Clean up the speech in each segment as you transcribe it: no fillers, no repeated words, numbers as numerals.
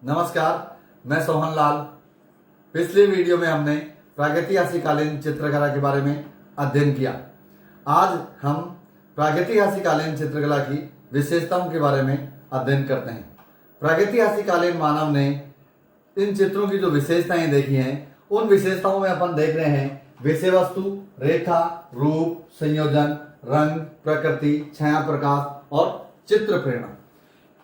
नमस्कार, मैं सोहन लाल। पिछले वीडियो में हमने प्रागैतिहासिककालीन चित्रकला के बारे में अध्ययन किया। आज हम प्रागैतिहासिककालीन चित्रकला की विशेषताओं के बारे में अध्ययन करते हैं। प्रागैतिहासिककालीन मानव ने इन चित्रों की जो विशेषताएं देखी हैं, उन विशेषताओं में अपन देख रहे हैं विषय वस्तु, रेखा, रूप, संयोजन, रंग, प्रकृति, छाया, प्रकाश और चित्र प्रेरणा।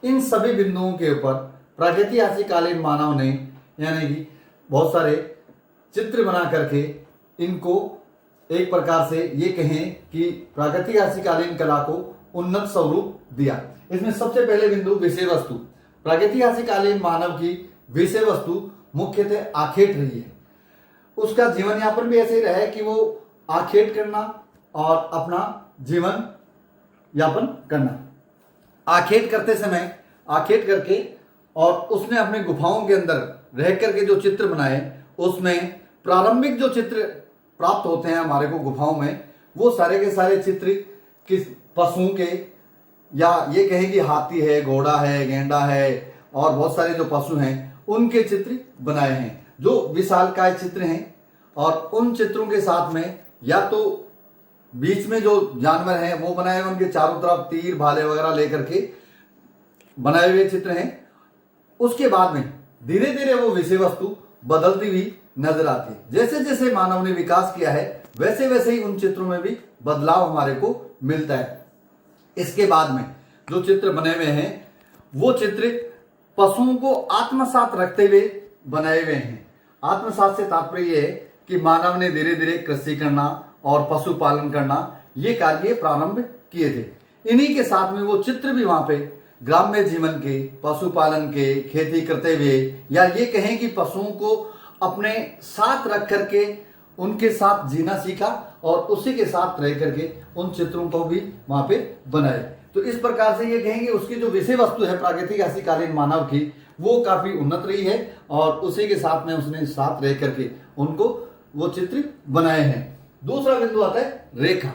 इन सभी बिंदुओं के ऊपर प्रागैतिहासिककालीन मानव ने यानी कि बहुत सारे चित्र बना करके इनको एक प्रकार से ये कहें कि प्रागैतिहासिककालीन कला को उन्नत स्वरूप दिया। इसमें सबसे पहले बिंदु विषय वस्तु। प्रागैतिहासिककालीन मानव की विषय वस्तु मुख्यतः आखेट रही है। उसका जीवन यापन भी ऐसे ही रहा है कि वो आखेट करना और अपना जीवन यापन करना। आखेट करते समय आखेट करके और उसने अपने गुफाओं के अंदर रह करके जो चित्र बनाए, उसमें प्रारंभिक जो चित्र प्राप्त होते हैं हमारे को गुफाओं में, वो सारे के सारे चित्र किस पशुओं के, या ये कहें कि हाथी है, घोड़ा है, गेंडा है और बहुत सारे जो पशु हैं उनके चित्र बनाए हैं, जो विशालकाय चित्र हैं। और उन चित्रों के साथ में या तो बीच में जो जानवर हैं वो बनाए हुए, उनके चारों तरफ तीर भाले वगैरह लेकर के बनाए हुए चित्र हैं। उसके बाद में धीरे धीरे वो विषय वस्तु बदलती हुई नजर आती है। जैसे जैसे मानव ने विकास किया है वैसे वैसे ही उन चित्रों में भी बदलाव हमारे को मिलता है। इसके बाद में जो चित्र बने हुए हैं वो चित्र पशुओं को आत्मसात रखते हुए बनाए हुए हैं। आत्मसात से तात्पर्य ये है कि मानव ने धीरे धीरे कृषि करना और पशुपालन करना ये कार्य प्रारंभ किए थे। इन्हीं के साथ में वो चित्र भी वहां पे ग्राम्य जीवन के, पशुपालन के, खेती करते हुए, या ये कहें कि पशुओं को अपने साथ रख करके उनके साथ जीना सीखा और उसी के साथ रह करके उन चित्रों को भी वहां पे बनाए। तो इस प्रकार से ये कहेंगे उसकी जो विषय वस्तु है प्रागैतिहासिककालीन मानव की, वो काफी उन्नत रही है और उसी के साथ में उसने साथ रह करके उनको वो चित्र बनाए हैं। दूसरा बिंदु आता है रेखा।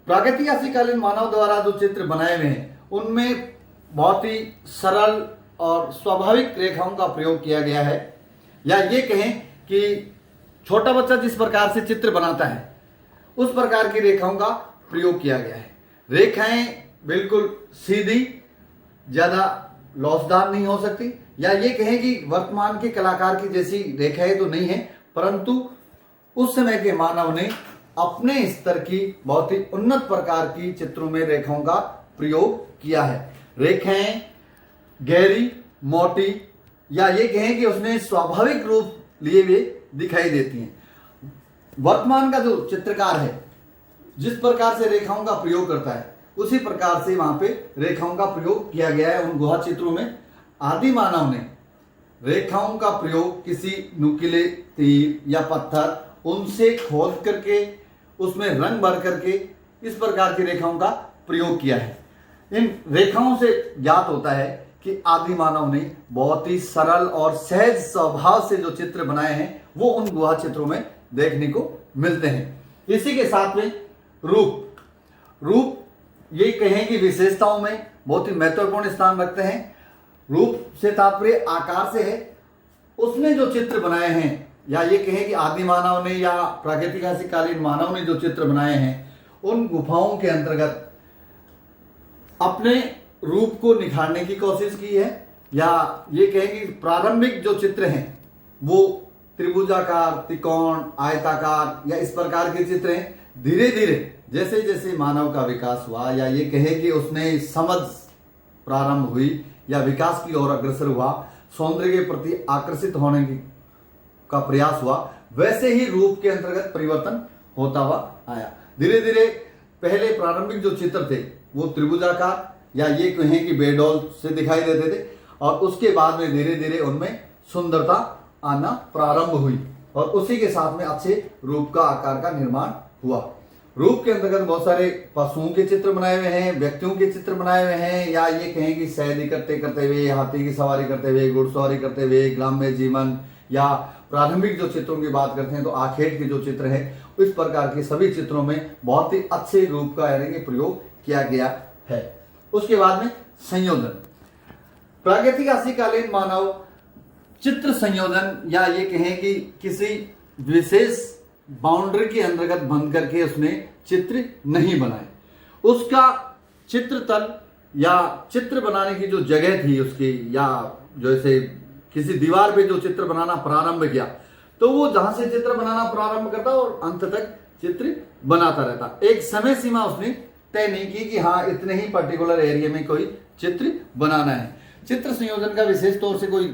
प्रागैतिहासिककालीन मानव द्वारा जो चित्र बनाए हुए हैं उनमें बहुत ही सरल और स्वाभाविक रेखाओं का प्रयोग किया गया है, या ये कहें कि छोटा बच्चा जिस प्रकार से चित्र बनाता है उस प्रकार की रेखाओं का प्रयोग किया गया है। रेखाएं बिल्कुल सीधी, ज्यादा लौसदार नहीं हो सकती, या ये कहें कि वर्तमान के कलाकार की जैसी रेखाएं तो नहीं है, परंतु उस समय के मानव ने अपने स्तर की बहुत ही उन्नत प्रकार की चित्रों में रेखाओं का प्रयोग किया है। रेखाएं गहरी, मोटी, या ये कहें कि उसने स्वाभाविक रूप लिए हुए दिखाई देती हैं। वर्तमान का जो चित्रकार है जिस प्रकार से रेखाओं का प्रयोग करता है उसी प्रकार से वहां पे रेखाओं का प्रयोग किया गया है उन गुहा चित्रों में। आदि मानव ने रेखाओं का प्रयोग किसी नुकीले तीर या पत्थर उनसे खोद करके उसमें रंग भर करके इस प्रकार की रेखाओं का प्रयोग किया है। इन रेखाओं से ज्ञात होता है कि आदि मानव ने बहुत ही सरल और सहज स्वभाव से जो चित्र बनाए हैं वो उन गुहा चित्रों में देखने को मिलते हैं। इसी के साथ में रूप ये कहें कि विशेषताओं में बहुत ही महत्वपूर्ण स्थान रखते हैं। रूप से तात्पर्य आकार से है। उसने जो चित्र बनाए हैं, या ये कहें कि आदि मानव ने या प्रागैतिहासिककालीन मानव ने जो चित्र बनाए हैं उन गुफाओं के अंतर्गत अपने रूप को निखारने की कोशिश की है, या ये कहें कि प्रारंभिक जो चित्र हैं वो त्रिभुजाकार, त्रिकोण, आयताकार या इस प्रकार के चित्र हैं। धीरे धीरे जैसे जैसे मानव का विकास हुआ, या ये कहें कि उसने समझ प्रारंभ हुई या विकास की ओर अग्रसर हुआ, सौंदर्य के प्रति आकर्षित होने का प्रयास हुआ, वैसे ही रूप के अंतर्गत परिवर्तन होता हुआ आया। धीरे धीरे पहले प्रारंभिक जो चित्र थे वो त्रिभुजाकार या ये कहें कि बेडौल से दिखाई देते थे, और उसके बाद में धीरे धीरे उनमें सुंदरता आना प्रारंभ हुई और उसी के साथ में अच्छे रूप का आकार का निर्माण हुआ। रूप के अंतर्गत बहुत सारे पशुओं के चित्र बनाए हुए हैं, व्यक्तियों के चित्र बनाए हुए हैं, या ये कहें कि सैर इकट्ठे करते हुए, हाथी की सवारी करते हुए, घुड़सवारी करते हुए, ग्राम्य जीवन, या प्रारंभिक जो चित्रों की बात करते हैं तो आखेट के जो चित्र है इस प्रकार के सभी चित्रों में बहुत ही अच्छे रूप का यानी कि प्रयोग किया गया है। उसके बाद में संयोजन। प्रागैतिहासिककालीन मानव चित्र संयोजन या ये कहें कि किसी विशेष बाउंड्री के अंतर्गत बंद करके उसने चित्र नहीं बनाए। उसका चित्र तल या चित्र बनाने की जो जगह थी उसकी, या जैसे किसी दीवार पे जो चित्र बनाना प्रारंभ किया तो वो जहां से चित्र बनाना प्रारंभ करता और अंत तक चित्र बनाता रहता। एक समय सीमा उसने तय नहीं की कि हाँ इतने ही पर्टिकुलर एरिया में कोई चित्र बनाना है। चित्र संयोजन का विशेष तौर से कोई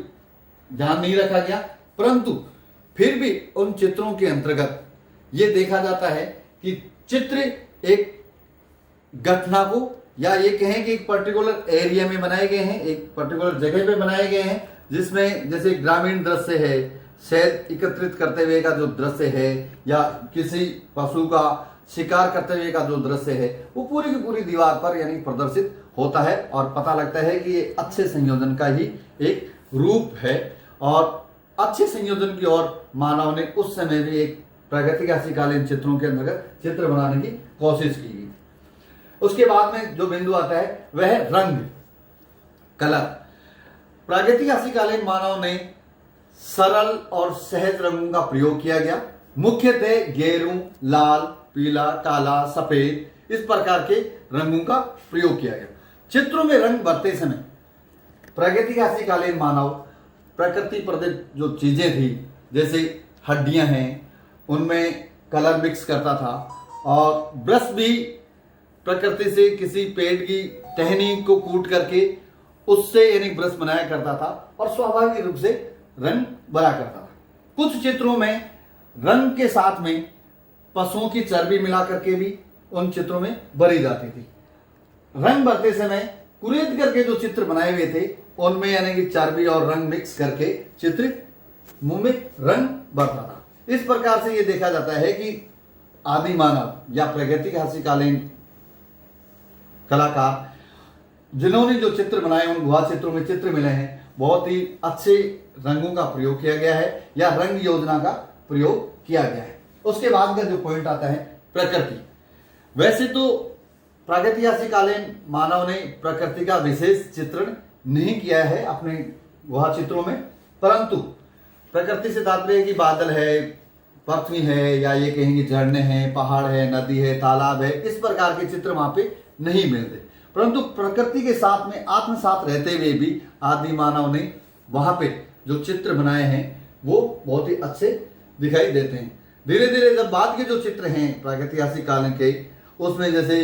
ध्यान नहीं रखा गया, परंतु फिर भी उन चित्रों के अंतर्गत यह देखा जाता है कि चित्र एक घटना को या ये कहें कि एक पर्टिकुलर एरिया में बनाए गए हैं, एक पर्टिकुलर जगह पे बनाए गए हैं, जिसमें जैसे ग्रामीण दृश्य है, शहद एकत्रित करते हुए का जो दृश्य है, या किसी पशु का शिकार करते हुए का जो दृश्य है, वो पूरी की पूरी दीवार पर यानी प्रदर्शित होता है और पता लगता है कि ये अच्छे संयोजन का ही एक रूप है। और अच्छे संयोजन की ओर मानव ने उस समय भी एक प्रागैतिहासिककालीन चित्रों के अंतर्गत चित्र बनाने की कोशिश की गई। उसके बाद में जो बिंदु आता है वह है रंग, कलर। प्रागैतिहासिककालीन मानव ने सरल और सहज रंगों का प्रयोग किया गया। मुख्यतः गेरू, लाल, पीला, काला, सफेद इस प्रकार के रंगों का प्रयोग किया गया। चित्रों में रंग भरते समय प्रागैतिहासिककालीन मानव प्रकृति प्रदत्त जो चीजें थी जैसे हड्डियां हैं उनमें कलर मिक्स करता था, और ब्रश भी प्रकृति से किसी पेड़ की टहनी को कूट करके उससे यानी ब्रश बनाया करता था और स्वाभाविक रूप से रंग भरा करता था। कुछ चित्रों में रंग के साथ में पशुओं की चर्बी मिला करके भी उन चित्रों में भरी जाती थी। रंग भरते समय कुरेद करके जो चित्र बनाए हुए थे उनमें यानी कि चर्बी और रंग मिक्स करके चित्र मुंह में रंग भरता था। इस प्रकार से यह देखा जाता है कि आदि मानव या प्रागैतिहासिककालीन कलाकार जिन्होंने जो चित्र बनाए उन गुहा चित्रों में चित्र मिले हैं, बहुत ही अच्छे रंगों का प्रयोग किया गया है या रंग योजना का प्रयोग किया गया है। उसके बाद का जो पॉइंट आता है प्रकृति। वैसे तो प्रागैतिहासिककालीन मानव ने प्रकृति का विशेष चित्रण नहीं किया है अपने गुहा चित्रों में, परंतु प्रकृति से तात्पर्य कि बादल है, पृथ्वी है, या ये कहेंगे झरने हैं, पहाड़ है, नदी है, तालाब है, इस प्रकार के चित्र वहां पे नहीं मिलते। परंतु प्रकृति के साथ में आत्मसात रहते हुए भी आदि मानव ने वहां पे जो चित्र बनाए हैं वो बहुत ही अच्छे दिखाई देते हैं। धीरे धीरे जब बाद के जो चित्र हैं प्रागैतिहासिककालीन के, उसमें जैसे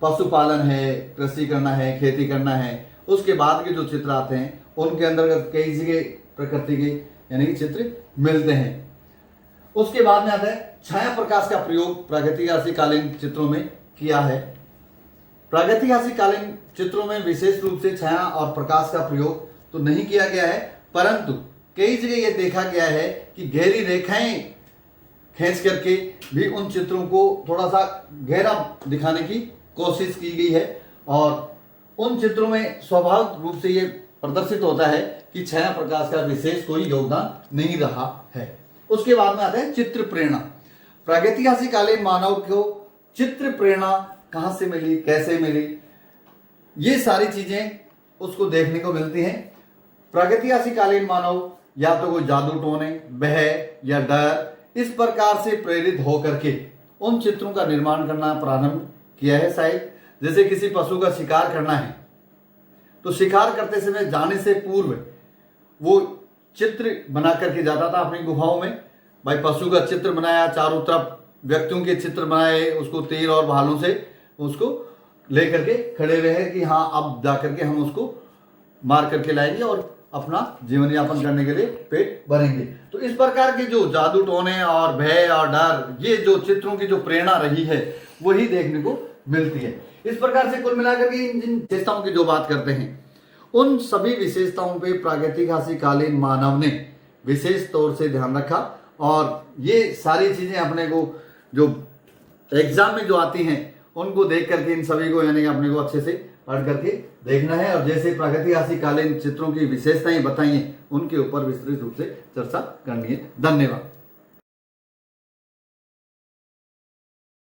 पशुपालन है, कृषि करना है, खेती करना है, उसके बाद के जो चित्र आते हैं उनके अंतर्गत कई जगह प्रकृति के यानी कि चित्र मिलते हैं। उसके बाद में आता है छाया प्रकाश का प्रयोग प्रागैतिहासिककालीन चित्रों में किया है। प्रागैतिहासिककालीन चित्रों में विशेष रूप से छाया और प्रकाश का प्रयोग तो नहीं किया गया है, परंतु कई जगह यह देखा गया है कि गहरी रेखाएं खींच करके भी उन चित्रों को थोड़ा सा गहरा दिखाने की कोशिश की गई है, और उन चित्रों में स्वाभाविक रूप से यह प्रदर्शित होता है कि छाया प्रकाश का विशेष कोई योगदान नहीं रहा है। उसके बाद में आता है चित्र प्रेरणा। प्रागैतिहासिककालीन मानव को चित्र प्रेरणा कहां से मिली, कैसे मिली, ये सारी चीजें उसको देखने को मिलती हैं। प्रागैतिहासिककालीन मानव या तो कोई जादू टोने, भय या डर इस प्रकार से प्रेरित होकर के उन चित्रों का निर्माण करना प्रारंभ किया है। शायद जैसे किसी पशु का शिकार करना है तो शिकार करते समय जाने से पूर्व वो चित्र बना करके जाता था अपनी गुफाओं में। भाई पशु का चित्र बनाया, चारों तरफ व्यक्तियों के चित्र बनाए, उसको तीर और भालों से उसको लेकर के खड़े रहे कि हाँ अब जाकर के हम उसको मार करके लाएंगे और अपना जीवन यापन करने के लिए पेट भरेंगे। तो इस प्रकार के जो जादू टोने और भय और डर, ये जो चित्रों की जो प्रेरणा रही है वही देखने को मिलती है। इस प्रकार से कुल मिलाकर के इन जिन विशेषताओं की जो बात करते हैं उन सभी विशेषताओं पे प्रागैतिहासिककालीन मानव ने विशेष तौर से ध्यान रखा, और ये सारी चीजें अपने को जो एग्जाम में जो आती हैं उनको देख करके इन सभी को यानी अपने को अच्छे से पढ़ करके देखना है, और जैसे प्रागैतिहासिककालीन चित्रों की विशेषताएं बताई हैं उनके ऊपर विस्तृत रूप से चर्चा करनी है। धन्यवाद।